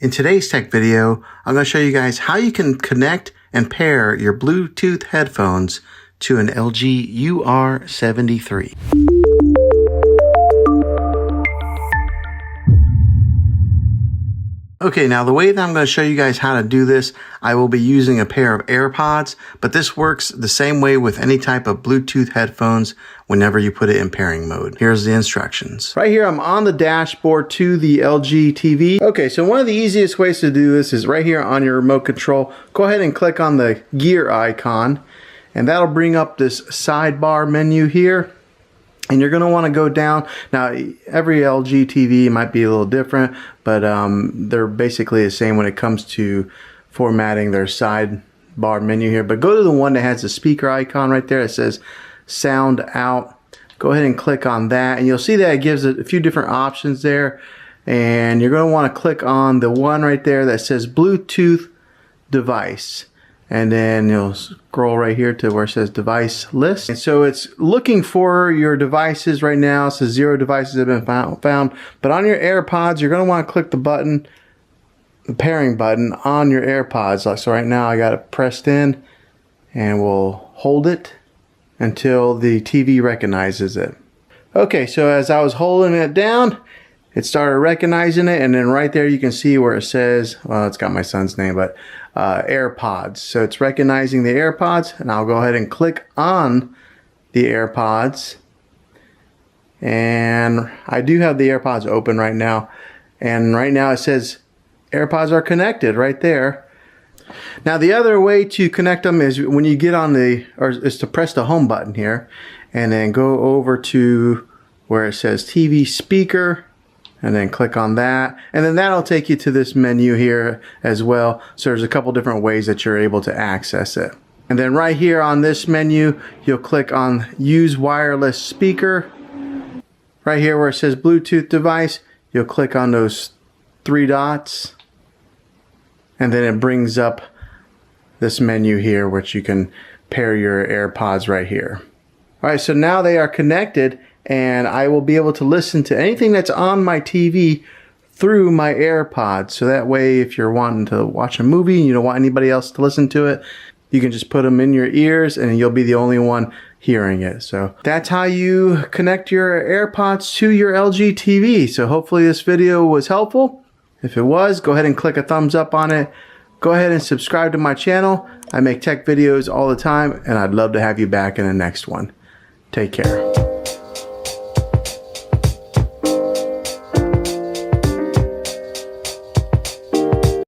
In today's tech video, I'm going to show you guys how you can connect and pair your Bluetooth headphones to an LG UR73. Okay, now the way that I'm going to show you guys how to do this, I will be using a pair of Airpods, but this works the same way with any type of Bluetooth headphones whenever you put it in pairing mode. Here's the instructions. Right here, I'm on the dashboard to the LG TV. Okay, so one of the easiest ways to do this is right here on your remote control. Go ahead and click on the gear icon, and that'll bring up this sidebar menu here. And you're going to want to go down. Now, every LG TV might be a little different, but they're basically the same when it comes to formatting their sidebar menu here. But go to the one that has the speaker icon right there. It says sound out. Go ahead and click on that, and you'll see that it gives a few different options there. And you're going to want to click on the one right there that says Bluetooth device. And then you'll scroll right here to where it says device list. And so it's looking for your devices right now. It says 0 devices have been found. But on your AirPods, you're going to want to click the button, the pairing button on your AirPods. So right now I got it pressed in, and we'll hold it until the TV recognizes it. Okay, so as I was holding it down, it started recognizing it, and then right there you can see where it says, well, it's got my son's name, but AirPods. So it's recognizing the AirPods, and I'll go ahead and click on the AirPods. And I do have the AirPods open right now, and right now it says AirPods are connected right there. Now the other way to connect them is when you get on is to press the home button here, and then go over to where it says TV speaker, and then click on that, and then that'll take you to this menu here as well. So there's a couple different ways that you're able to access it. And then right here on this menu, you'll click on use wireless speaker. Right here where it says Bluetooth device, you'll click on those 3 dots, and then it brings up this menu here which you can pair your AirPods right here. All right, so now they are connected, and I will be able to listen to anything that's on my TV through my AirPods. So that way, if you're wanting to watch a movie and you don't want anybody else to listen to it, you can just put them in your ears and you'll be the only one hearing it. So that's how you connect your AirPods to your LG TV. So hopefully this video was helpful. If it was, go ahead and click a thumbs up on it. Go ahead and subscribe to my channel. I make tech videos all the time, and I'd love to have you back in the next one. Take care.